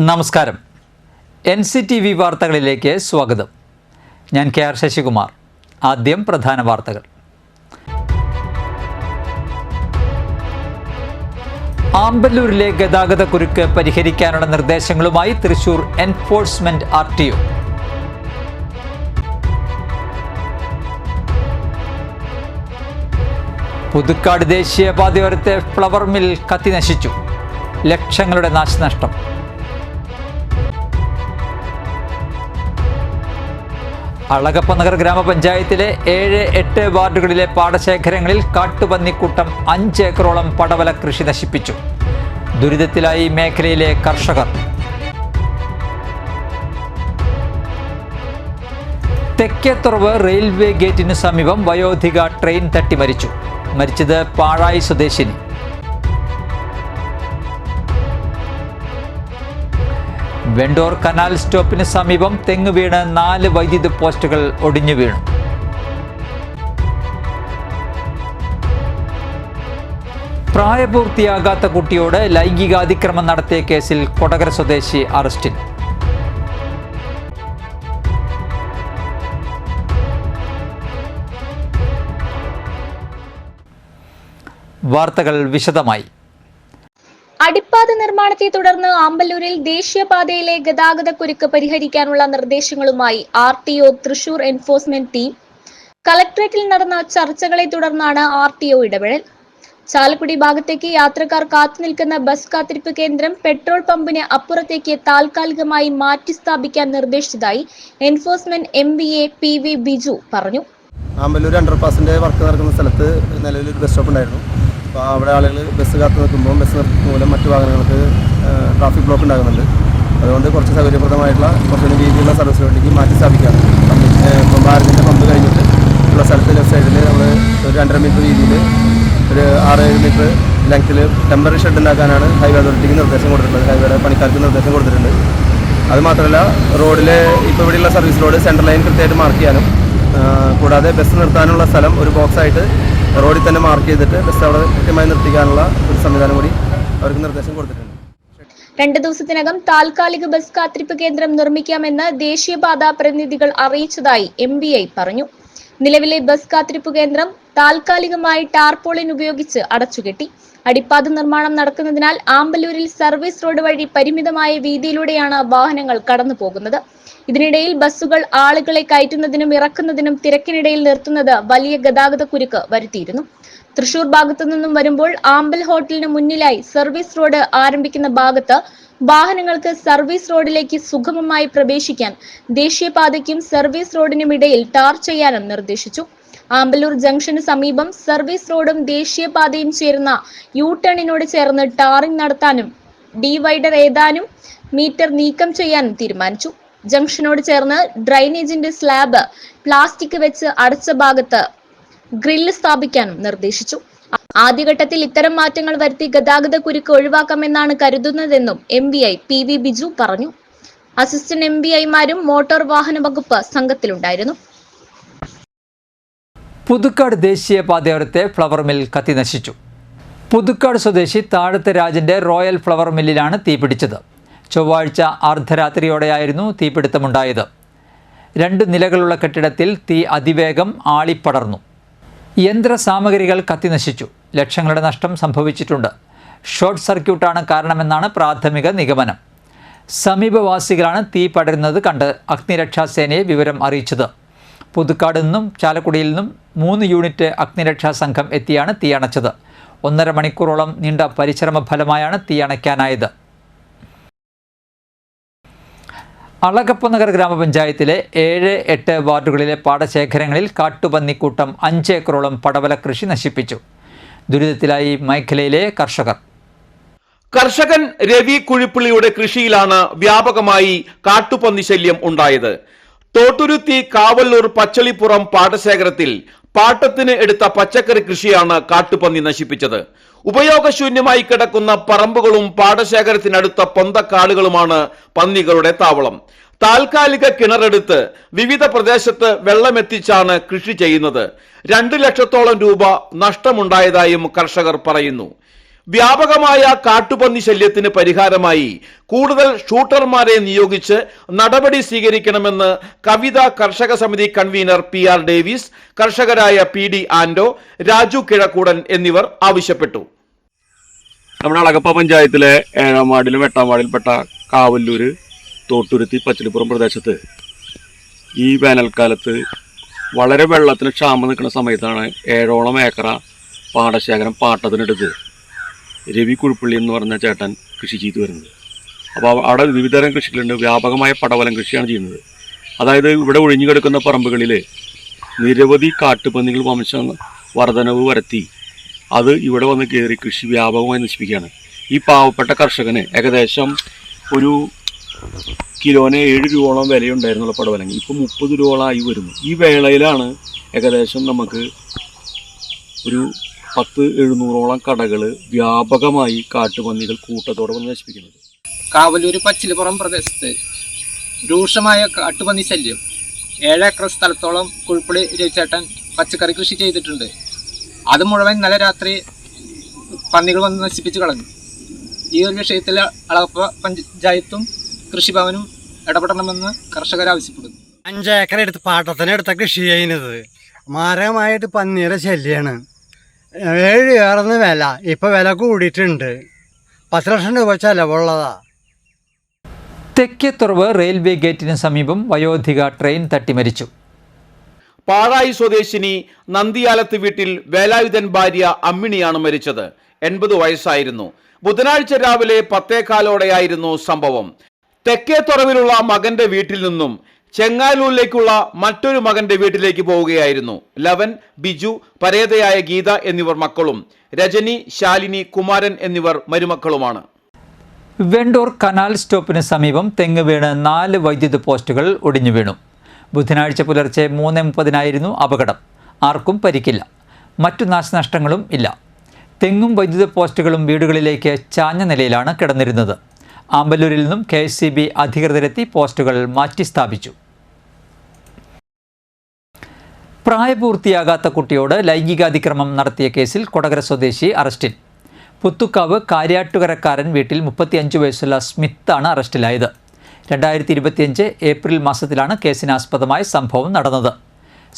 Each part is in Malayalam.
നമസ്കാരം. NCTV വാർത്തകളിലേക്ക് സ്വാഗതം. ഞാൻ KR ശശികുമാർ. ആദ്യം പ്രധാന വാർത്തകൾ. ആമ്പല്ലൂരിലെ ഗതാഗതക്കുരുക്ക് പരിഹരിക്കാനുള്ള നിർദ്ദേശങ്ങളുമായി തൃശൂർ എൻഫോഴ്സ്മെന്റ് RTO. പുതുക്കാട് ദേശീയപാതയോരത്തെ ഫ്ലവർ മിൽ കത്തിനശിച്ചു. ലക്ഷങ്ങളുടെ നാശനഷ്ടം. അളഗപ്പനഗർ ഗ്രാമപഞ്ചായത്തിലെ 7-8 വാർഡുകളിലെ പാടശേഖരങ്ങളിൽ കാട്ടുപന്നിക്കൂട്ടം 5 ഏക്കറോളം പടവല കൃഷി നശിപ്പിച്ചു. ദുരിതത്തിലായി മേഖലയിലെ കർഷകർ. തെക്കേത്തുറവ് റെയിൽവേ ഗേറ്റിനു സമീപം വയോധിക ട്രെയിൻ തട്ടി മരിച്ചു. മരിച്ചത് പാഴായി സ്വദേശിനി. വെണ്ടൂർ കനാൽ സ്റ്റോപ്പിന് സമീപം തെങ്ങ് വീണ് 4 വൈദ്യുത പോസ്റ്റുകൾ ഒടിഞ്ഞു വീണു. പ്രായപൂർത്തിയാകാത്ത കുട്ടിയോട് ലൈംഗികാതിക്രമം നടത്തിയ കേസിൽ കൊടകര സ്വദേശി അറസ്റ്റിൽ. വാർത്തകൾ വിശദമായി. അടിപ്പാത നിർമ്മാണത്തെ തുടർന്ന് ആമ്പല്ലൂരിൽ ദേശീയപാതയിലെ ഗതാഗതക്കുരുക്ക് പരിഹരിക്കാനുള്ള നിർദ്ദേശങ്ങളുമായി RTO തൃശൂർ എൻഫോഴ്സ്മെന്റ് ടീം. കളക്ടറേറ്റിൽ നടന്ന ചർച്ചകളെ തുടർന്നാണ് RTO ഇടപെടൽ. ചാലക്കുടി ഭാഗത്തേക്ക് യാത്രക്കാർ കാത്തുനിൽക്കുന്ന ബസ് കാത്തിരിപ്പ് കേന്ദ്രം പെട്രോൾ പമ്പിന് അപ്പുറത്തേക്ക് താൽക്കാലികമായി മാറ്റി സ്ഥാപിക്കാൻ നിർദ്ദേശിച്ചതായി എൻഫോഴ്സ്മെന്റ് MVA PV ബിജു പറഞ്ഞു. ആമ്പല്ലൂർ അണ്ടർപാസിന്റെ വർക്ക് നടക്കുന്ന സ്ഥലത്ത് നിലവിൽ ഒരു ബസ് സ്റ്റോപ്പ് ഉണ്ടായിരുന്നു. അപ്പോൾ അവിടെ ആളുകൾ ബസ് കാത്തു നിൽക്കുമ്പോൾ ബസ് നിർത്തുന്ന മൂലം മറ്റു വാഹനങ്ങൾക്ക് ട്രാഫിക് ബ്ലോക്ക് ഉണ്ടാകുന്നുണ്ട്. അതുകൊണ്ട് കുറച്ച് സൗകര്യപ്രദമായിട്ടുള്ള കുറച്ചുകൂടി വീതിയുള്ള സർവീസ് റോഡിലേക്ക് മാറ്റി സ്ഥാപിക്കുകയാണ്. ഭാരതിൻ്റെ പമ്പ് കഴിഞ്ഞിട്ട് ഉള്ള സ്ഥലത്ത് ലെഫ്റ്റ് സൈഡിൽ നമ്മൾ ഒരു 2.5 മീറ്റർ വീതിയിൽ ഒരു 6-7 മീറ്റർ ലെങ്ത്തിൽ ടെമ്പററി ഷെഡ് ഉണ്ടാക്കാനാണ് ഹൈവേ അതോറിറ്റിക്ക് നിർദ്ദേശം കൊടുത്തിട്ടുള്ളത്. ഹൈവേയുടെ പണിക്കാർക്ക് നിർദ്ദേശം കൊടുത്തിട്ടുണ്ട്. അതുമാത്രമല്ല റോഡിലെ ഇപ്പോൾ ഇവിടെയുള്ള സർവീസ് റോഡ് സെൻട്രൽ ലൈൻ കൃത്യമായിട്ട് മാർക്ക് ചെയ്യാനും കൂടാതെ ബസ് നിർത്താനുള്ള സ്ഥലം ഒരു ബോക്സായിട്ട് റോഡിൽ തന്നെ മാർക്ക് ചെയ്തിട്ട് ബസ് അവിടെ കൃത്യമായി നിർത്തിക്കാനുള്ള ഒരു സംവിധാനം കൂടി അവർക്ക് നിർദ്ദേശം കൊടുത്തിട്ടുണ്ട്. 2 ദിവസത്തിനകം താൽക്കാലിക ബസ് കാത്തിരിപ്പ് കേന്ദ്രം നിർമ്മിക്കാമെന്ന് ദേശീയപാത പ്രതിനിധികൾ അറിയിച്ചതായി MVA പറഞ്ഞു. നിലവിലെ ബസ് കാത്തിരിപ്പ് കേന്ദ്രം താൽക്കാലികമായി ടാർപോളിൻ ഉപയോഗിച്ച് അടച്ചുകെട്ടി. അടിപ്പാത നിർമ്മാണം നടക്കുന്നതിനാൽ ആമ്പല്ലൂരിൽ സർവീസ് റോഡ് വഴി പരിമിതമായ വീതിയിലൂടെയാണ് വാഹനങ്ങൾ കടന്നു പോകുന്നത്. ഇതിനിടയിൽ ബസ്സുകൾ ആളുകളെ കയറ്റുന്നതിനും ഇറക്കുന്നതിനും തിരക്കിനിടയിൽ നിർത്തുന്നത് വലിയ ഗതാഗതക്കുരുക്ക് വരുത്തിയിരുന്നു. തൃശൂർ ഭാഗത്തു നിന്നും വരുമ്പോൾ ആമ്പൽ ഹോട്ടലിന് മുന്നിലായി സർവീസ് റോഡ് ആരംഭിക്കുന്ന ഭാഗത്ത് വാഹനങ്ങൾക്ക് സർവീസ് റോഡിലേക്ക് സുഗമമായി പ്രവേശിക്കാൻ ദേശീയപാതയ്ക്കും സർവീസ് റോഡിനും ഇടയിൽ ടാർ ചെയ്യാനും നിർദ്ദേശിച്ചു. ആമ്പല്ലൂർ ജംഗ്ഷന് സമീപം സർവീസ് റോഡും ദേശീയപാതയും ചേർന്ന U-ടേണിനോട് ചേർന്ന് ടാറിംഗ് നടത്താനും ഡിവൈഡർ ഏതാനും മീറ്റർ നീക്കം ചെയ്യാനും തീരുമാനിച്ചു. ജംഗ്ഷനോട് ചേർന്ന് ഡ്രൈനേജിന്റെ സ്ലാബ് പ്ലാസ്റ്റിക് വെച്ച് അടച്ച ഭാഗത്ത് ഗ്രില്ല് സ്ഥാപിക്കാനും നിർദ്ദേശിച്ചു. ആദ്യഘട്ടത്തിൽ ഇത്തരം മാറ്റങ്ങൾ വരുത്തി ഗതാഗതക്കുരുക്ക് ഒഴിവാക്കാമെന്നാണ് കരുതുന്നതെന്നും MVA PV ബിജു പറഞ്ഞു. അസിസ്റ്റന്റ് MVAമാരും മോട്ടോർ വാഹന വകുപ്പ് സംഘത്തിലുണ്ടായിരുന്നു. പുതുക്കാട് ദേശീയപാതയോരത്തെ ഫ്ലവർ മിൽ കത്തിനശിച്ചു. പുതുക്കാട് സ്വദേശി താഴത്തെ രാജന്റെ റോയൽ ഫ്ലവർ മില്ലിലാണ് തീപിടിച്ചത്. ചൊവ്വാഴ്ച അർദ്ധരാത്രിയോടെയായിരുന്നു തീപിടുത്തമുണ്ടായത്. 2 നിലകളുള്ള കെട്ടിടത്തിൽ തീ അതിവേഗം ആളിപ്പടർന്നു. യന്ത്ര സാമഗ്രികൾ കത്തിനശിച്ചു. ലക്ഷങ്ങളുടെ നഷ്ടം സംഭവിച്ചിട്ടുണ്ട്. ഷോർട്ട് സർക്യൂട്ടാണ് കാരണമെന്നാണ് പ്രാഥമിക നിഗമനം. സമീപവാസികളാണ് തീ പടരുന്നത് കണ്ട് അഗ്നിരക്ഷാസേനയെ വിവരം അറിയിച്ചത്. പുതുക്കാട് നിന്നും ചാലക്കുടിയിൽ നിന്നും 3 യൂണിറ്റ് അഗ്നിരക്ഷാ സംഘം എത്തിയാണ് തീ അണച്ചത്. 1.5 മണിക്കൂറോളം നീണ്ട പരിശ്രമ ഫലമായാണ് തീ അണയ്ക്കാനായത്. അളഗപ്പനഗർ ഗ്രാമപഞ്ചായത്തിലെ 7-8 വാർഡുകളിലെ പാടശേഖരങ്ങളിൽ കാട്ടുപന്നിക്കൂട്ടം 5 ഏക്കറോളം പടവല കൃഷി നശിപ്പിച്ചു. ദുരിതത്തിലായി മേഖലയിലെ കർഷകർ. കർഷകൻ രവി കുഴിപ്പള്ളിയുടെ കൃഷിയിലാണ് വ്യാപകമായി കാട്ടുപന്നി ശല്യം ഉണ്ടായത്. തോട്ടുരുത്തി കാവല്ലൂർ പച്ചളിപ്പുറം പാടശേഖരത്തിൽ പാട്ടത്തിന് എടുത്ത പച്ചക്കറി കൃഷിയാണ് കാട്ടുപന്നി നശിപ്പിച്ചത്. ഉപയോഗശൂന്യമായി കിടക്കുന്ന പറമ്പുകളും പാടശേഖരത്തിനടുത്ത പൊന്തക്കാടുകളുമാണ് പന്നികളുടെ താവളം. താൽക്കാലിക കിണറെടുത്ത് വിവിധ പ്രദേശത്ത് വെള്ളമെത്തിച്ചാണ് കൃഷി ചെയ്യുന്നത്. 2 ലക്ഷത്തോളം രൂപ നഷ്ടമുണ്ടായതായും കർഷകർ പറയുന്നു. വ്യാപകമായ കാട്ടുപന്നി ശല്യത്തിന് പരിഹാരമായി കൂടുതൽ ഷൂട്ടർമാരെ നിയോഗിച്ച് നടപടി സ്വീകരിക്കണമെന്ന് കവിത കർഷക സമിതി കൺവീനർ PR ഡേവിസ്, കർഷകരായ PD ആൻഡോ, രാജു കിഴക്കൂടൻ എന്നിവർ ആവശ്യപ്പെട്ടു. നമ്മുടെ അളഗപ്പ പഞ്ചായത്തിലെ 7-ാം വാർഡിലും 8-ാം വാർഡിൽപ്പെട്ട കാവല്ലൂര്, തോട്ടുരുത്തി, പച്ചളിപ്പുറം പ്രദേശത്ത് ഈ വേനൽക്കാലത്ത് വളരെ വെള്ളത്തിന് ക്ഷാമം നിൽക്കുന്ന സമയത്താണ് 7ഓളം ഏക്കറ പാടശേഖരം പാട്ടത്തിനെടുത്ത് രവി കുഴിപ്പള്ളി എന്ന് പറഞ്ഞ ചേട്ടൻ കൃഷി ചെയ്തു വരുന്നത്. അപ്പോൾ അവിടെ വിവിധതരം കൃഷികളുണ്ട്. വ്യാപകമായ പടവലം കൃഷിയാണ് ചെയ്യുന്നത്. അതായത് ഇവിടെ ഒഴിഞ്ഞു കിടക്കുന്ന പറമ്പുകളിൽ നിരവധി കാട്ടുപന്നികൾ വർധനവ് വരുത്തി അത് ഇവിടെ വന്ന് കയറി കൃഷി വ്യാപകമായി നശിപ്പിക്കുകയാണ്. ഈ പാവപ്പെട്ട കർഷകന് ഏകദേശം ഒരു കിലോന് 7 രൂപയോളം വിലയുണ്ടായിരുന്നുള്ള പടവലങ്ങി ഇപ്പോൾ 30 രൂപയോളമായി വരുന്നു. ഈ വേളയിലാണ് ഏകദേശം നമുക്ക് ഒരു 10-700ഓളം കടകൾ വ്യാപകമായി കാട്ടുപന്നികൾ കൂട്ടത്തോടെ വന്ന് നശിപ്പിക്കുന്നത്. കാവല്ലൂർ പച്ചിലിപ്പുറം പ്രദേശത്ത് രൂക്ഷമായ കാട്ടുപന്നി ശല്യം. 7 ഏക്കർ സ്ഥലത്തോളം കുഴിപ്പള്ളി രവിചേട്ടൻ പച്ചക്കറി കൃഷി ചെയ്തിട്ടുണ്ട്. അത് മുഴുവൻ ഇന്നലെ രാത്രി പന്നികൾ വന്ന് നശിപ്പിച്ച് കളഞ്ഞു. ഈ ഒരു വിഷയത്തിൽ അളഗപ്പ പഞ്ചായത്തും കൃഷിഭവനും ഇടപെടണമെന്ന് കർഷകർ ആവശ്യപ്പെടുന്നു. 5 ഏക്കർ എടുത്ത് പാട്ടത്തിനെടുത്ത കൃഷി ചെയ്യുന്നത് മാരകമായിട്ട് പന്നിയുടെ ശല്യമാണ്. 7 ഏറെന്ന് വില, ഇപ്പോൾ വില കൂടിയിട്ടുണ്ട്. 10 ലക്ഷം രൂപ ചെലവുള്ളതാ. തെക്കേത്തുറവ് റെയിൽവേ ഗേറ്റിന് സമീപം വയോധിക ട്രെയിൻ തട്ടി മരിച്ചു. പാഴായി സ്വദേശിനി നന്ദിയാലത്ത് വീട്ടിൽ വേലായുധൻ ഭാര്യ അമ്മിണിയാണ് മരിച്ചത്. 80 വയസ്സായിരുന്നു. ബുധനാഴ്ച രാവിലെ 10:15ഓടെയായിരുന്നു സംഭവം. തെക്കേത്തുറവിലുള്ള മകന്റെ വീട്ടിൽ നിന്നും ചെങ്ങാലൂരിലേക്കുള്ള മറ്റൊരു മകന്റെ വീട്ടിലേക്ക് പോവുകയായിരുന്നു. ലവൻ, ബിജു, പരേതയായ ഗീത എന്നിവർ മക്കളും, രജനി, ശാലിനി, കുമാരൻ എന്നിവർ മരുമക്കളുമാണ്. വെണ്ടൂർ കനാൽ സ്റ്റോപ്പിന് സമീപം തെങ്ങ് വീണ് 4 വൈദ്യുത പോസ്റ്റുകൾ ഒടിഞ്ഞു വീണു. ബുധനാഴ്ച പുലർച്ചെ 3:30 അപകടം. ആർക്കും പരിക്കില്ല. മറ്റു നാശനഷ്ടങ്ങളും ഇല്ല. തെങ്ങും വൈദ്യുത പോസ്റ്റുകളും വീടുകളിലേക്ക് ചാഞ്ഞ നിലയിലാണ് കിടന്നിരുന്നത്. ആമ്പല്ലൂരിൽ നിന്നും KSCB അധികൃതരെത്തി പോസ്റ്റുകൾ മാറ്റി സ്ഥാപിച്ചു. പ്രായപൂർത്തിയാകാത്ത കുട്ടിയോട് ലൈംഗികാതിക്രമം നടത്തിയ കേസിൽ കൊടകര സ്വദേശി അറസ്റ്റിൽ. പുത്തുക്കാവ് കാര്യാട്ടുകരക്കാരൻ വീട്ടിൽ 35 വയസ്സുള്ള സ്മിത്താണ് അറസ്റ്റിലായത്. 2025 ഏപ്രിൽ മാസത്തിലാണ് കേസിനാസ്പദമായ സംഭവം നടന്നത്.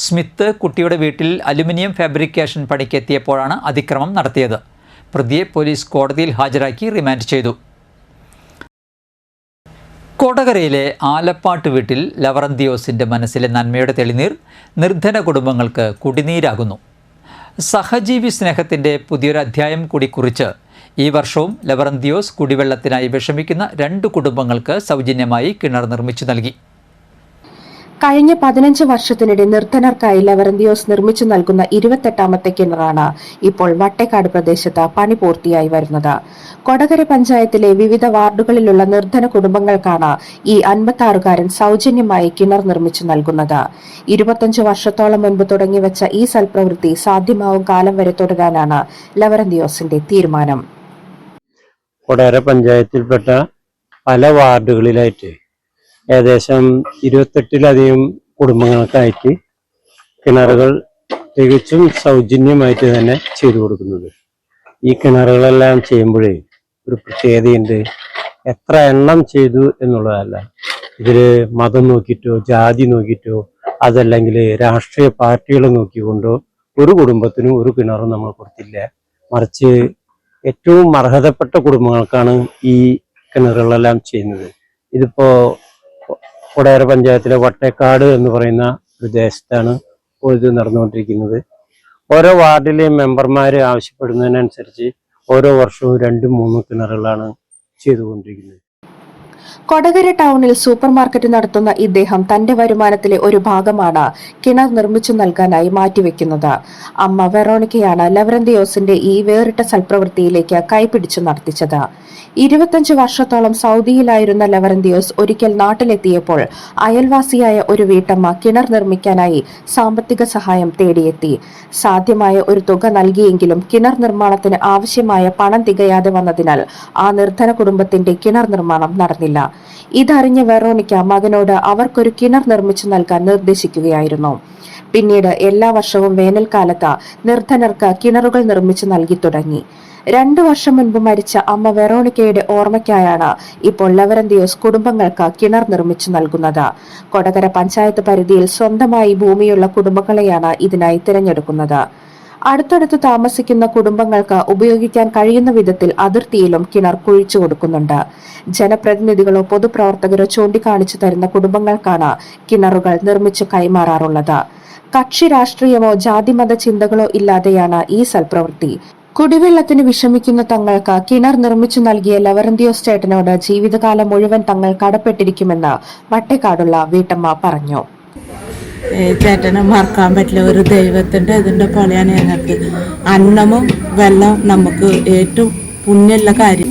സ്മിത്ത് കുട്ടിയുടെ വീട്ടിൽ അലുമിനിയം ഫാബ്രിക്കേഷൻ പണിക്കെത്തിയപ്പോഴാണ് അതിക്രമം നടത്തിയത്. പ്രതിയെ പോലീസ് കോടതിയിൽ ഹാജരാക്കി റിമാൻഡ് ചെയ്തു. കൊടകരയിലെ ആലപ്പാട്ട് വീട്ടിൽ ലവറന്തിയോസിൻ്റെ മനസ്സിലെ നന്മയുടെ തെളിനീർ നിർധന കുടുംബങ്ങൾക്ക് കുടിനീരാകുന്നു. സഹജീവി സ്നേഹത്തിൻ്റെ പുതിയൊരു അധ്യായം കൂടി കുറിച്ച് ഈ വർഷവും ലവറന്തിയോസ് കുടിവെള്ളത്തിനായി വിഷമിക്കുന്ന 2 കുടുംബങ്ങൾക്ക് സൗജന്യമായി കിണർ നിർമ്മിച്ചു നൽകി. കഴിഞ്ഞ 15 വർഷത്തിനിടെ നിർധനർക്കായി ലവറന്തിയോസ് നിർമ്മിച്ചു നൽകുന്ന 28ാമത്തെ കിണറാണ് ഇപ്പോൾ വട്ടേക്കാട് പ്രദേശത്ത് പണി പൂർത്തിയായി വരുന്നത്. കൊടകര പഞ്ചായത്തിലെ വിവിധ വാർഡുകളിലുള്ള നിർധന കുടുംബങ്ങൾക്കാണ് ഈ 56കാരൻ സൗജന്യമായി കിണർ നിർമ്മിച്ചു നൽകുന്നത്. 25 വർഷത്തോളം മുൻപ് തുടങ്ങിവെച്ച ഈ സൽപ്രവൃത്തി സാധ്യമാവും കാലം വരെ തുടരാനാണ് ലവറന്തിയോസിന്റെ തീരുമാനം. കൊടകര പഞ്ചായത്തിൽപ്പെട്ട പല വാർഡുകളിലായിട്ട് ഏകദേശം 28ലധികം കുടുംബങ്ങൾക്കായിട്ട് കിണറുകൾ തികച്ചും സൗജന്യമായിട്ട് തന്നെ ചെയ്തു കൊടുക്കുന്നത്. ഈ കിണറുകളെല്ലാം ചെയ്യുമ്പോഴേ ഒരു പ്രത്യേകതയുണ്ട്. എത്ര എണ്ണം ചെയ്തു എന്നുള്ളതല്ല, ഇതിൽ മതം നോക്കിയിട്ടോ ജാതി നോക്കിയിട്ടോ അതല്ലെങ്കിൽ രാഷ്ട്രീയ പാർട്ടികൾ നോക്കിക്കൊണ്ടോ ഒരു കുടുംബത്തിനും ഒരു കിണറും നമ്മൾ കൊടുത്തില്ല. മറിച്ച് ഏറ്റവും അർഹതപ്പെട്ട കുടുംബങ്ങൾക്കാണ് ഈ കിണറുകളെല്ലാം ചെയ്യുന്നത്. ഇതിപ്പോ കൊടകര പഞ്ചായത്തിലെ വട്ടേക്കാട് എന്ന് പറയുന്ന പ്രദേശത്താണ് ഇപ്പോൾ ഇത് നടന്നുകൊണ്ടിരിക്കുന്നത്. ഓരോ വാർഡിലെയും മെമ്പർമാർ ആവശ്യപ്പെടുന്നതിനനുസരിച്ച് ഓരോ വർഷവും 2-3 കിണറുകളാണ് ചെയ്തുകൊണ്ടിരിക്കുന്നത്. കൊടകര ടൗണിൽ സൂപ്പർ മാർക്കറ്റ് നടത്തുന്ന ഇദ്ദേഹം തന്റെ വരുമാനത്തിലെ ഒരു ഭാഗമാണ് കിണർ നിർമ്മിച്ചു നൽകാനായി മാറ്റിവെക്കുന്നത്. അമ്മ വെറോണിക്കയാണ് ലവറന്തിയോസിന്റെ ഈ വേറിട്ട സൽപ്രവൃത്തിയിലേക്ക് കൈപിടിച്ചു നടത്തിച്ചത്. 25 വർഷത്തോളം സൗദിയിലായിരുന്ന ലവറന്തിയോസ് ഒരിക്കൽ നാട്ടിലെത്തിയപ്പോൾ അയൽവാസിയായ ഒരു വീട്ടമ്മ കിണർ നിർമ്മിക്കാനായി സാമ്പത്തിക സഹായം തേടിയെത്തി. സാധ്യമായ ഒരു തുക നൽകിയെങ്കിലും കിണർ നിർമ്മാണത്തിന് ആവശ്യമായ പണം തികയാതെ വന്നതിനാൽ ആ നിർധന കുടുംബത്തിന്റെ കിണർ നിർമ്മാണം നടന്നില്ല. ഇതറിഞ്ഞ വെറോണിക്ക മകനോട് അവർക്കൊരു കിണർ നിർമ്മിച്ചു നൽകാൻ നിർദ്ദേശിക്കുകയായിരുന്നു. പിന്നീട് എല്ലാ വർഷവും വേനൽക്കാലത്ത് നിർധനർക്ക് കിണറുകൾ നിർമ്മിച്ചു നൽകി തുടങ്ങി. 2 വർഷം മുൻപ് മരിച്ച അമ്മ വെറോണിക്കയുടെ ഓർമ്മയ്ക്കായാണ് ഇപ്പോൾ ലവറന്തിയോസ് കുടുംബങ്ങൾക്ക് കിണർ നിർമ്മിച്ചു നൽകുന്നത്. കൊടകര പഞ്ചായത്ത് പരിധിയിൽ സ്വന്തമായി ഭൂമിയുള്ള കുടുംബങ്ങളെയാണ് ഇതിനായി തിരഞ്ഞെടുക്കുന്നത്. അടുത്തടുത്ത് താമസിക്കുന്ന കുടുംബങ്ങൾക്ക് ഉപയോഗിക്കാൻ കഴിയുന്ന വിധത്തിൽ അതിർത്തിയിലും കിണർ കുഴിച്ചു കൊടുക്കുന്നുണ്ട്. ജനപ്രതിനിധികളോ പൊതുപ്രവർത്തകരോ ചൂണ്ടിക്കാണിച്ചു തരുന്ന കുടുംബങ്ങൾക്കാണ് കിണറുകൾ നിർമ്മിച്ചു കൈമാറാറുള്ളത്. കക്ഷി രാഷ്ട്രീയമോ ജാതിമത ചിന്തകളോ ഇല്ലാതെയാണ് ഈ സൽപ്രവൃത്തി. കുടിവെള്ളത്തിന് വിഷമിക്കുന്ന തങ്ങൾക്ക് കിണർ നിർമ്മിച്ചു നൽകിയ ലവറന്തിയോസ് ചേട്ടനോട് ജീവിതകാലം മുഴുവൻ തങ്ങൾ കടപ്പെട്ടിരിക്കുമെന്ന് വട്ടേക്കാടുള്ള വീട്ടമ്മ പറഞ്ഞു. ചേട്ടനെ മറക്കാൻ പറ്റില്ല. ഒരു ദൈവത്തിൻ്റെ ഇതിൻ്റെ പോലെയാണ് ഞങ്ങൾക്ക്. അന്നവും വെള്ളം നമുക്ക് ഏറ്റവും പുണ്യമുള്ള കാര്യം.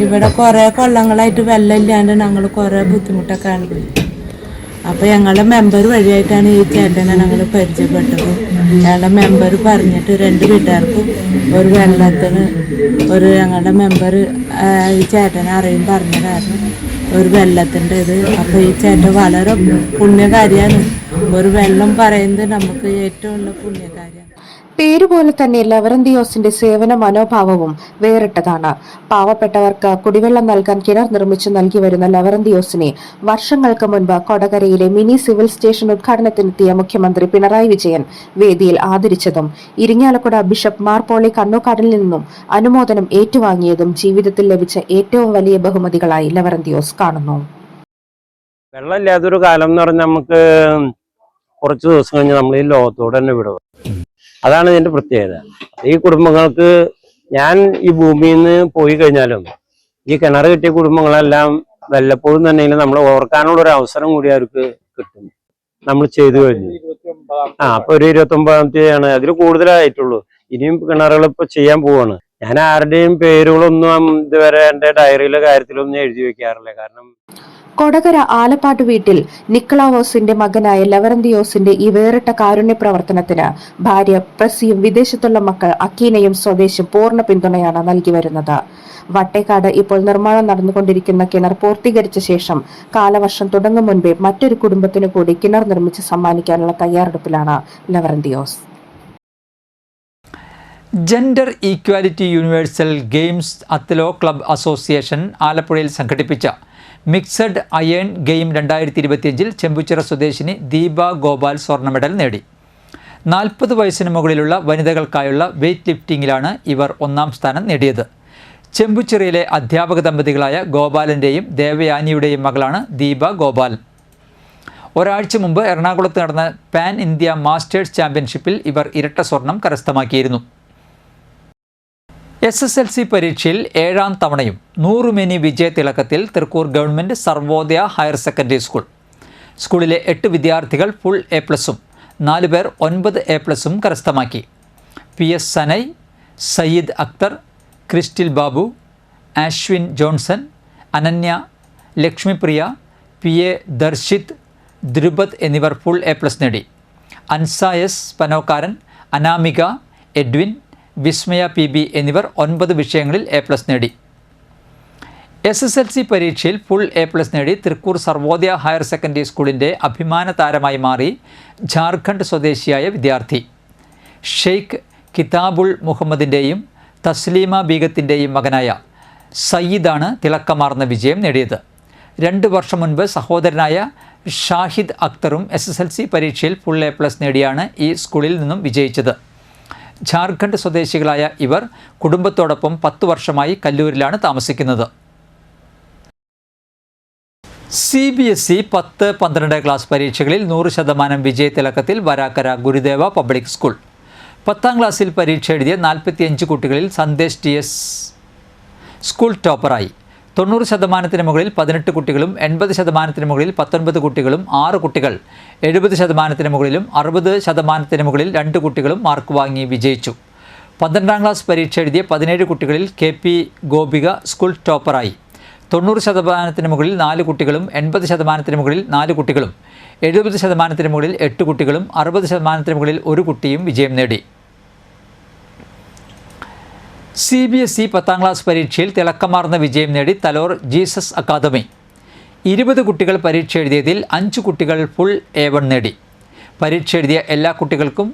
ഇവിടെ കുറേ കൊല്ലങ്ങളായിട്ട് വെള്ളം ഇല്ലാണ്ട് ഞങ്ങൾ കുറേ ബുദ്ധിമുട്ടൊക്കെ അനുഭവിച്ചു. അപ്പോൾ ഞങ്ങളുടെ മെമ്പർ വഴിയായിട്ടാണ് ഈ ചേട്ടനെ ഞങ്ങൾ പരിചയപ്പെട്ടത്. ഞങ്ങളുടെ മെമ്പർ പറഞ്ഞിട്ട് 2 വീട്ടുകാർക്കും ഒരു വെള്ളത്തിന് ഞങ്ങളുടെ മെമ്പർ ഈ ചേട്ടനെ അറിയും പറഞ്ഞ കാരണം ഒരു വെള്ളത്തിൻ്റെ ഇത്. അപ്പോൾ ഈ ചേട്ടൻ വളരെ പുണ്യകാരിയാണ്. ഒരു വെള്ളം പറയുന്നത് നമുക്ക് ഏറ്റവും ഉള്ള പുണ്യകാര്യമാണ്. പേരുപോലെ തന്നെ ലവറന്തിയോസിന്റെ സേവന മനോഭാവവും വേറിട്ടതാണ്. പാവപ്പെട്ടവർക്ക് കുടിവെള്ളം നൽകാൻ കിണർ നിർമ്മിച്ചു നൽകി വരുന്ന ലവറന്തിയോസിനെ വർഷങ്ങൾക്ക് മുൻപ് കൊടകരയിലെ മിനി സിവിൽ സ്റ്റേഷൻ ഉദ്ഘാടനത്തിനെത്തിയ മുഖ്യമന്ത്രി പിണറായി വിജയൻ വേദിയിൽ ആദരിച്ചതും ഇരിങ്ങാലക്കുട ബിഷപ്പ് മാർ പോളി കണ്ണൂക്കാടിൽ നിന്നും അനുമോദനം ഏറ്റുവാങ്ങിയതും ജീവിതത്തിൽ ലഭിച്ച ഏറ്റവും വലിയ ബഹുമതികളായി ലവറന്തിയോസ് കാണുന്നു. വെള്ളമില്ലാത്തൊരു കാലം എന്ന് പറഞ്ഞാൽ നമുക്ക് കുറച്ച് ദിവസം കഴിഞ്ഞ് നമ്മൾ ഈ ലോകത്തോട് തന്നെ വിടുക. അതാണ് ഇതിന്റെ പ്രത്യേകത. ഈ കുടുംബങ്ങൾക്ക് ഞാൻ ഈ ഭൂമിയിൽ നിന്ന് പോയി കഴിഞ്ഞാലും ഈ കിണർ കിട്ടിയ കുടുംബങ്ങളെല്ലാം വല്ലപ്പോഴും തന്നെ നമ്മൾ ഓർക്കാനുള്ള ഒരു അവസരം കൂടി അവർക്ക് കിട്ടും. നമ്മൾ ചെയ്തു കഴിഞ്ഞു. അപ്പൊ ഒരു 29-ാമത്തെയാണ്. അതിൽ കൂടുതലായിട്ടുള്ളൂ. ഇനിയും കിണറുകൾ ഇപ്പൊ ചെയ്യാൻ പോവാണ്. ഞാൻ ആരുടെയും പേരുകളൊന്നും ഇതുവരെ എന്റെ ഡയറിയിലെ കാര്യത്തിലൊന്നും എഴുതി വെക്കാറില്ല. കാരണം കൊടകര ആലപ്പാട്ട് വീട്ടിൽ നിക്കളാവോസിന്റെ മകനായ ലവറന്തിയോസിന്റെ ഈ വേറിട്ട കാരുണ്യ പ്രവർത്തനത്തിന് ഭാര്യ പ്രസിയും വിദേശത്തുള്ള മക്കൾ അക്കീനയും സ്വദേശം പൂർണ്ണ പിന്തുണയാണ് നൽകി വരുന്നത്. വട്ടേക്കാട് ഇപ്പോൾ നിർമ്മാണം നടന്നുകൊണ്ടിരിക്കുന്ന കിണർ പൂർത്തീകരിച്ച ശേഷം കാലവർഷം തുടങ്ങും മുൻപേ മറ്റൊരു കുടുംബത്തിനു കൂടി കിണർ നിർമ്മിച്ച് സമ്മാനിക്കാനുള്ള തയ്യാറെടുപ്പിലാണ് ലവറന്തിയോസ്. ജെൻഡർ ഈക്വാലിറ്റി യൂണിവേഴ്സൽ ഗെയിംസ് അത്ലോ ക്ലബ് അസോസിയേഷൻ ആലപ്പുഴയിൽ സംഘടിപ്പിച്ച മിക്സഡ് അയേൺ ഗെയിം 2025 ചെമ്പുച്ചിറ സ്വദേശിനി ദീപ ഗോപാൽ സ്വർണ്ണ മെഡൽ നേടി. 40 വയസ്സിന് മുകളിലുള്ള വനിതകൾക്കായുള്ള വെയ്റ്റ് ലിഫ്റ്റിംഗിലാണ് ഇവർ 1ാം സ്ഥാനം നേടിയത്. ചെമ്പുച്ചിറയിലെ അധ്യാപക ദമ്പതികളായ ഗോപാലൻ്റെയും ദേവയാനിയുടെയും മകളാണ് ദീപ ഗോപാൽ. ഒരാഴ്ച മുമ്പ് എറണാകുളത്ത് നടന്ന പാൻ ഇന്ത്യ മാസ്റ്റേഴ്സ് ചാമ്പ്യൻഷിപ്പിൽ ഇവർ ഇരട്ട സ്വർണം കരസ്ഥമാക്കിയിരുന്നു. SSLC പരീക്ഷയിൽ 7ാം തവണയും 100 മിനി വിജയതിളക്കത്തിൽ Thrikkur government Sarvodaya higher secondary school. സ്കൂളിലെ 8 വിദ്യാർത്ഥികൾ ഫുൾ A+ഉം 4 പേർ 9 A+ഉം കരസ്ഥമാക്കി. PS Sanai, Sayyid Akhtar, Crystal Babu, Ashwin Johnson, Ananya, Lakshmipriya, PA Darshith, Dhrupad എന്നിവർ ഫുൾ A+ നേടി. Ansa S Panokkaran, Anamika, Edwin, Vismaya PB എന്നിവർ 9 വിഷയങ്ങളിൽ A+ നേടി. SSLC പരീക്ഷയിൽ ഫുൾ A+ നേടി തൃക്കൂർ സർവോദയ ഹയർ സെക്കൻഡറി സ്കൂളിൻ്റെ അഭിമാന താരമായി മാറി ജാർഖണ്ഡ് സ്വദേശിയായ വിദ്യാർത്ഥി ഷെയ്ഖ് കിതാബുൾ മുഹമ്മദിൻ്റെയും തസ്ലീമ ബീഗത്തിൻ്റെയും മകനായ സയ്യിദാണ് തിളക്കമാർന്ന വിജയം നേടിയത്. 2 വർഷം മുൻപ് സഹോദരനായ ഷാഹിദ് അക്തറും SSLC പരീക്ഷയിൽ ഫുൾ A+ നേടിയാണ് ഈ സ്കൂളിൽ നിന്നും വിജയിച്ചത്. ജാർഖണ്ഡ് സ്വദേശികളായ ഇവർ കുടുംബത്തോടൊപ്പം 10 വർഷമായി കല്ലൂരിലാണ് താമസിക്കുന്നത്. CBSE 10-12 ക്ലാസ് പരീക്ഷകളിൽ 100% വിജയതിളക്കത്തിൽ വരാക്കര ഗുരുദേവ പബ്ലിക് സ്കൂൾ. 10ാം ക്ലാസ്സിൽ പരീക്ഷ എഴുതിയ 45 കുട്ടികളിൽ സന്ദേശ് TS സ്കൂൾ ടോപ്പറായി. 90% മുകളിൽ 18 കുട്ടികളും 80% മുകളിൽ 19 കുട്ടികളും 6 കുട്ടികൾ 70% മുകളിലും 60% മുകളിൽ 2 കുട്ടികളും മാർക്ക് വാങ്ങി വിജയിച്ചു. 12ാം ക്ലാസ് പരീക്ഷ എഴുതിയ 17 കുട്ടികളിൽ KP ഗോപിക സ്കൂൾ ടോപ്പറായി. 90% മുകളിൽ 4 കുട്ടികളും 80% മുകളിൽ 4 കുട്ടികളും 70% മുകളിൽ 8 കുട്ടികളും 60% മുകളിൽ 1 കുട്ടിയും വിജയം നേടി. CBSE 10ാം ക്ലാസ് പരീക്ഷയിൽ തിളക്കമാർന്ന വിജയം നേടി തലോർ ജീസസ് അക്കാദമി. 20 കുട്ടികൾ പരീക്ഷ എഴുതിയതിൽ 5 കുട്ടികൾ ഫുൾ A1 നേടി. പരീക്ഷ എഴുതിയ എല്ലാ കുട്ടികൾക്കും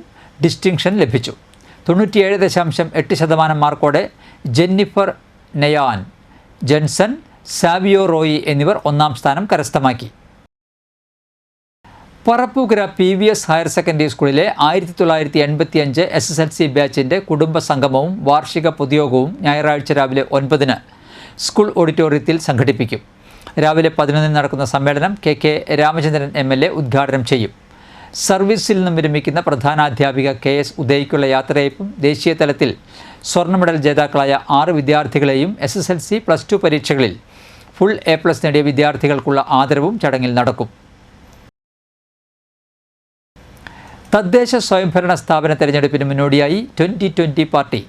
ഡിസ്റ്റിങ്ഷൻ ലഭിച്ചു. 97.8% മാർക്കോടെ ജെന്നിഫർ നെയാൻ, ജെൻസൺ, സാവിയോ റോയി എന്നിവർ 1-ാം സ്ഥാനം കരസ്ഥമാക്കി. പറപ്പൂക്കര PVS ഹയർ സെക്കൻഡറി സ്കൂളിലെ 1985 SSLC ബാച്ചിൻ്റെ കുടുംബ സംഗമവും വാർഷിക പൊതുയോഗവും ഞായറാഴ്ച രാവിലെ 9-ന് സ്കൂൾ ഓഡിറ്റോറിയത്തിൽ സംഘടിപ്പിക്കും. രാവിലെ 11-ന് നടക്കുന്ന സമ്മേളനം KK രാമചന്ദ്രൻ MLA ഉദ്ഘാടനം ചെയ്യും. സർവീസിൽ നിന്നും വിരമിക്കുന്ന പ്രധാനാധ്യാപിക KS ഉദയ്ക്കുള്ള യാത്രയയപ്പും ദേശീയ തലത്തിൽ സ്വർണ്ണ മെഡൽ ജേതാക്കളായ 6 വിദ്യാർത്ഥികളെയും SSLC +2 പരീക്ഷകളിൽ ഫുൾ A+ നേടിയ വിദ്യാർത്ഥികൾക്കുള്ള ആദരവും ചടങ്ങിൽ നടക്കും. തദ്ദേശ സ്വയംഭരണ സ്ഥാപന തെരഞ്ഞെടുപ്പിന് മുന്നോടിയായി 2020 പാർട്ടി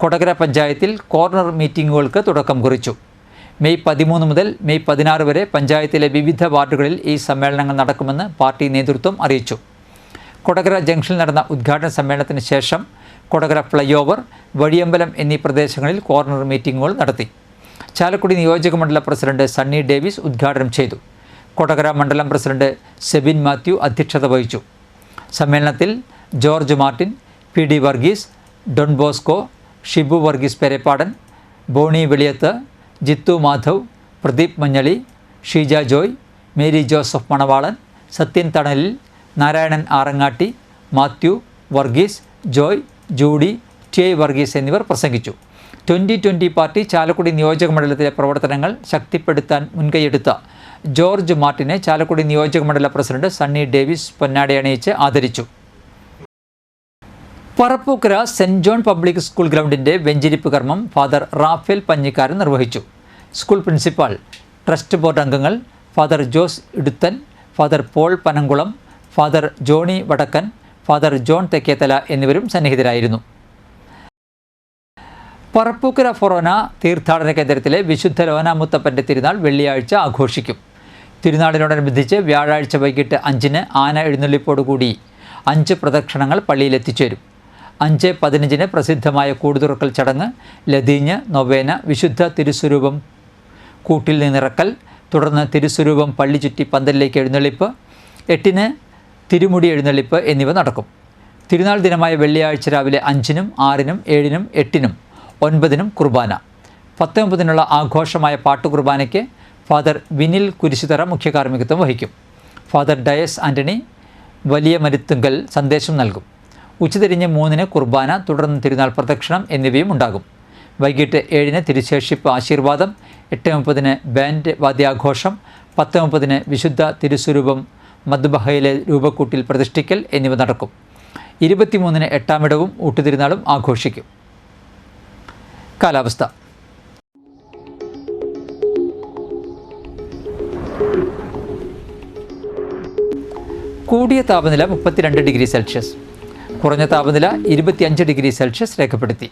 കൊടകര പഞ്ചായത്തിൽ കോർണർ മീറ്റിംഗുകൾക്ക് തുടക്കം കുറിച്ചു. മെയ് 13 മുതൽ മെയ് 16 വരെ പഞ്ചായത്തിലെ വിവിധ വാർഡുകളിൽ ഈ സമ്മേളനങ്ങൾ നടക്കുമെന്ന് പാർട്ടി നേതൃത്വം അറിയിച്ചു. കൊടകര ജംഗ്ഷനിൽ നടന്ന ഉദ്ഘാടന സമ്മേളനത്തിന് ശേഷം കൊടകര ഫ്ലൈഓവർ, വഴിയമ്പലം എന്നീ പ്രദേശങ്ങളിൽ കോർണർ മീറ്റിംഗുകൾ നടത്തി. ചാലക്കുടി നിയോജക മണ്ഡല പ്രസിഡന്റ് സണ്ണി ഡേവിസ് ഉദ്ഘാടനം ചെയ്തു. കൊടകര മണ്ഡലം പ്രസിഡന്റ് സെബിൻ മാത്യു അധ്യക്ഷത വഹിച്ചു. സമ്മേളനത്തിൽ George Martin, PD Varghese, Don Bosco, Shibu Varghese Perepadan, Bony Veliyath, Jithu Madhav, Pradeep Manjali, Sheeja Joy, Mary Joseph Manavalan, Sathyan Thanalil, Narayanan Arangatti, Mathew Varghese, Joy, Judy, TI Varghese എന്നിവർ പ്രസംഗിച്ചു. 2020 പാർട്ടി ചാലക്കുടി നിയോജക മണ്ഡലത്തിലെ പ്രവർത്തനങ്ങൾ ശക്തിപ്പെടുത്താൻ മുൻകൈയെടുത്ത ജോർജ് മാർട്ടിനെ ചാലക്കുടി നിയോജക മണ്ഡല പ്രസിഡന്റ് സണ്ണി ഡേവിസ് പൊന്നാടയണിയിച്ച് ആദരിച്ചു. Parappukkara saint John public school ഗ്രൗണ്ടിൻ്റെ വെഞ്ചിരിപ്പ് കർമ്മം ഫാദർ റാഫേൽ പഞ്ഞിക്കാരൻ നിർവഹിച്ചു. സ്കൂൾ പ്രിൻസിപ്പാൾ, ട്രസ്റ്റ് ബോർഡ് അംഗങ്ങൾ, father Jose Eduthan, father Paul Panankulam, father Johnny Vadakkan, father John Thekkethala എന്നിവരും സന്നിഹിതരായിരുന്നു. പറപ്പൂക്കര ഫൊറോന തീർത്ഥാടന കേന്ദ്രത്തിലെ വിശുദ്ധ ലോനാമുത്തപ്പൻ്റെ തിരുനാൾ വെള്ളിയാഴ്ച ആഘോഷിക്കും. തിരുനാളിനോടനുബന്ധിച്ച് വ്യാഴാഴ്ച വൈകിട്ട് 5-ന് ആന എഴുന്നള്ളിപ്പോടുകൂടി 5 പ്രദക്ഷിണങ്ങൾ പള്ളിയിൽ എത്തിച്ചേരും. 5:15-ന് പ്രസിദ്ധമായ കൂടുതുറക്കൽ ചടങ്ങ്, ലതീഞ്ഞ്, നൊവേന, വിശുദ്ധ തിരുസ്വരൂപം കൂട്ടിൽ നിന്നിറക്കൽ, തുടർന്ന് തിരുസ്വരൂപം പള്ളി ചുറ്റി പന്തലിലേക്ക് എഴുന്നള്ളിപ്പ്, 8-ന് തിരുമുടി എഴുന്നള്ളിപ്പ് എന്നിവ നടക്കും. തിരുനാൾ ദിനമായ വെള്ളിയാഴ്ച രാവിലെ 5-നും 6-നും 7-നും 8-നും 9-നും കുർബാന. 19-നുള്ള ആഘോഷമായ പാട്ടുകുർബാനയ്ക്ക് ഫാദർ വിനിൽ കുരിശുതറ മുഖ്യ കാർമ്മികത്വം വഹിക്കും. ഫാദർ ഡയസ് ആൻ്റണി വലിയ മരുത്തുങ്കൽ സന്ദേശം നൽകും. ഉച്ചതിരിഞ്ഞ് 3-ന് കുർബാന, തുടർന്ന് തിരുനാൾ പ്രദക്ഷിണം എന്നിവയും ഉണ്ടാകും. വൈകിട്ട് 7-ന് തിരുശേഷിപ്പ് ആശീർവാദം, 8:30-ന് ബാൻഡ് വാദ്യാഘോഷം, 10:30-ന് വിശുദ്ധ തിരുസ്വരൂപം മദ്ബഹയിലെ രൂപക്കൂട്ടിൽ പ്രതിഷ്ഠിക്കൽ എന്നിവ നടക്കും. 23-ന് 8-ാമിടവും ഊട്ടുതിരുനാളും ആഘോഷിക്കും. കാലാവസ്ഥ. കൂടിയ താപനില 32 ഡിഗ്രി സെൽഷ്യസ്, കുറഞ്ഞ താപനില 25 ഡിഗ്രി സെൽഷ്യസ് രേഖപ്പെടുത്തി.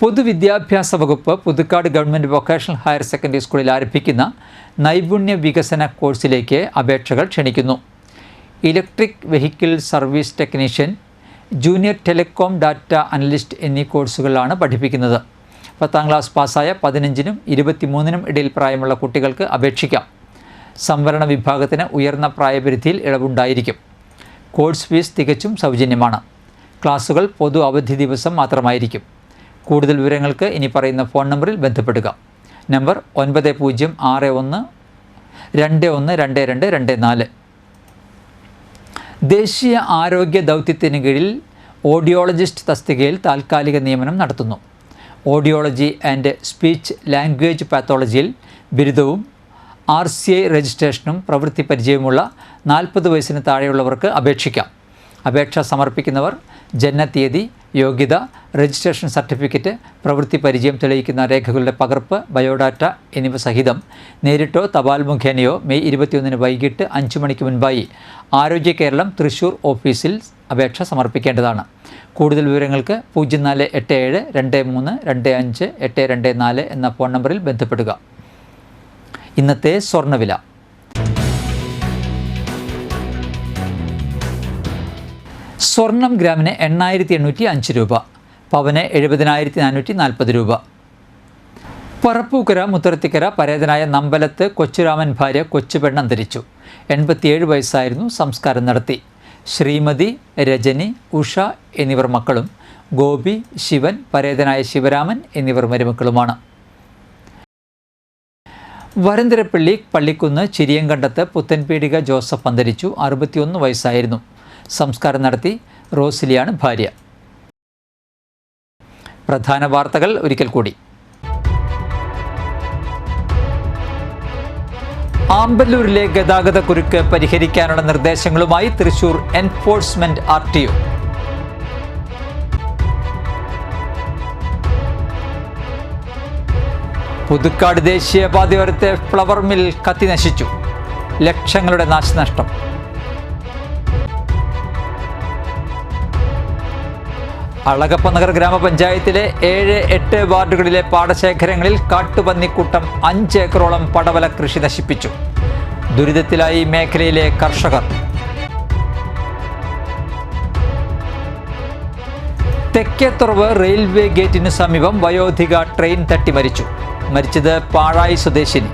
പൊതുവിദ്യാഭ്യാസ വകുപ്പ് Puthukkad government vocational higher secondary സ്കൂളിൽ ആരംഭിക്കുന്ന നൈപുണ്യ വികസന കോഴ്സിലേക്ക് അപേക്ഷകൾ ക്ഷണിക്കുന്നു. Electric vehicle service technician, junior telecom data analyst എന്നീ കോഴ്സുകളാണ് പഠിപ്പിക്കുന്നത്. 10ാം ക്ലാസ് പാസ്സായ 15-നും 23-നും ഇടയിൽ പ്രായമുള്ള കുട്ടികൾക്ക് അപേക്ഷിക്കാം. സംവരണ വിഭാഗത്തിന് ഉയർന്ന പ്രായപരിധിയിൽ ഇളവുണ്ടായിരിക്കും. കോഴ്സ് ഫീസ് തികച്ചും സൗജന്യമാണ്. ക്ലാസുകൾ പൊതു അവധി ദിവസം മാത്രമായിരിക്കും. കൂടുതൽ വിവരങ്ങൾക്ക് ഇനി പറയുന്ന ഫോൺ നമ്പറിൽ ബന്ധപ്പെടുക. നമ്പർ 9061612224. ദേശീയ ആരോഗ്യ ദൗത്യത്തിന് കീഴിൽ ഓഡിയോളജിസ്റ്റ് തസ്തികയിൽ താൽക്കാലിക നിയമനം നടത്തുന്നു. ഓഡിയോളജി ആൻഡ് സ്പീച്ച് ലാംഗ്വേജ് പാത്തോളജിയിൽ ബിരുദവും RCI രജിസ്ട്രേഷനും പ്രവൃത്തി പരിചയമുള്ള 40 വയസ്സിന് താഴെയുള്ളവർക്ക് അപേക്ഷിക്കാം. അപേക്ഷ സമർപ്പിക്കുന്നവർ ജനനത്തീയതി, യോഗ്യത, രജിസ്ട്രേഷൻ സർട്ടിഫിക്കറ്റ്, പ്രവൃത്തി പരിചയം തെളിയിക്കുന്ന രേഖകളുടെ പകർപ്പ്, ബയോഡാറ്റ എന്നിവ സഹിതം നേരിട്ടോ തപാൽ മുഖേനയോ മെയ് 21-ന് വൈകിട്ട് 5 മണിക്ക് മുൻപായി ആരോഗ്യ കേരളം തൃശ്ശൂർ ഓഫീസിൽ അപേക്ഷ സമർപ്പിക്കേണ്ടതാണ്. കൂടുതൽ വിവരങ്ങൾക്ക് 0487232584 എന്ന ഫോൺ നമ്പറിൽ ബന്ധപ്പെടുക. ഇന്നത്തെ സ്വർണ്ണവില. സ്വർണം ഗ്രാമിന് 8,805 രൂപ, പവന് 70,440 രൂപ. പറപ്പൂക്കര മുത്തറത്തിക്കര പരേതനായ നമ്പലത്ത് കൊച്ചുരാമൻ ഭാര്യ കൊച്ചുപെണ്ണ് അന്തരിച്ചു. 87 വയസ്സായിരുന്നു. സംസ്കാരം നടത്തി. ശ്രീമതി, രജനി, ഉഷ എന്നിവർ മക്കളും ഗോപി, ശിവൻ, പരേതനായ ശിവരാമൻ എന്നിവർ മരുമക്കളുമാണ്. വരന്തരപ്പള്ളി പള്ളിക്കുന്ന് ചിരിയങ്കണ്ടത്ത് പുത്തൻപീടിക ജോസഫ് അന്തരിച്ചു. 61 വയസ്സായിരുന്നു. സംസ്കാരം നടത്തി. റോസിലിയാണ് ഭാര്യ. പ്രധാന വാർത്തകൾ ഒരിക്കൽ കൂടി. ആമ്പല്ലൂരിലെ ഗതാഗതക്കുരുക്ക് പരിഹരിക്കാനുള്ള നിർദ്ദേശങ്ങളുമായി തൃശൂർ എൻഫോഴ്സ്മെന്റ് RTO. പുതുക്കാട് ദേശീയപാതയോരത്തെ ഫ്ലവർ മിൽ കത്തിനശിച്ചു. ലക്ഷങ്ങളുടെ നാശനഷ്ടം. അളഗപ്പനഗർ ഗ്രാമപഞ്ചായത്തിലെ 7-8 വാർഡുകളിലെ പാടശേഖരങ്ങളിൽ കാട്ടുപന്നിക്കൂട്ടം 5 ഏക്കറോളം പടവല കൃഷി നശിപ്പിച്ചു. ദുരിതത്തിലായി മേഖലയിലെ കർഷകർ. തെക്കേത്തുറവ് റെയിൽവേ ഗേറ്റിനു സമീപം വയോധിക ട്രെയിൻ തട്ടി മരിച്ചു. മരിച്ചത് പാഴായി സ്വദേശിനി.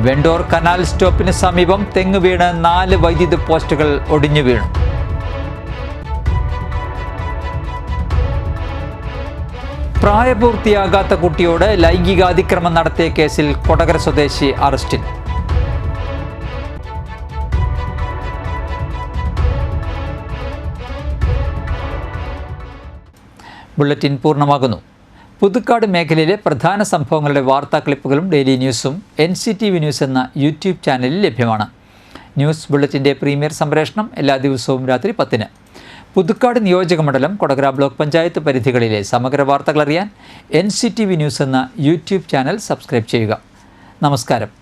വെണ്ടോർ കനാൽ സ്റ്റോപ്പിന് സമീപം തെങ്ങ് വീണ് 4 വൈദ്യുത പോസ്റ്റുകൾ ഒടിഞ്ഞു വീണു. പ്രായപൂർത്തിയാകാത്ത കുട്ടിയോട് ലൈംഗികാതിക്രമം നടത്തിയ കേസിൽ കൊടകര സ്വദേശി അറസ്റ്റിൽ. ബുള്ളറ്റിൻ പൂർണ്ണമാകുന്നു. പുതുക്കാട് മേഖലയിലെ പ്രധാന സംഭവങ്ങളുടെ വാർത്താ ക്ലിപ്പുകളും ഡെയിലി ന്യൂസും NCTV ന്യൂസ് എന്ന യൂട്യൂബ് ചാനലിൽ ലഭ്യമാണ്. ന്യൂസ് ബുള്ളറ്റിൻ്റെ പ്രീമിയർ സംപ്രേഷണം എല്ലാ ദിവസവും രാത്രി 10-ന്. പുതുക്കാട് നിയോജകമണ്ഡലം, കൊടകര ബ്ലോക്ക് പഞ്ചായത്ത് പരിധികളിലെ സമഗ്ര വാർത്തകൾ അറിയാൻ NCTV ന്യൂസ് എന്ന യൂട്യൂബ് ചാനൽ സബ്സ്ക്രൈബ് ചെയ്യുക. നമസ്കാരം.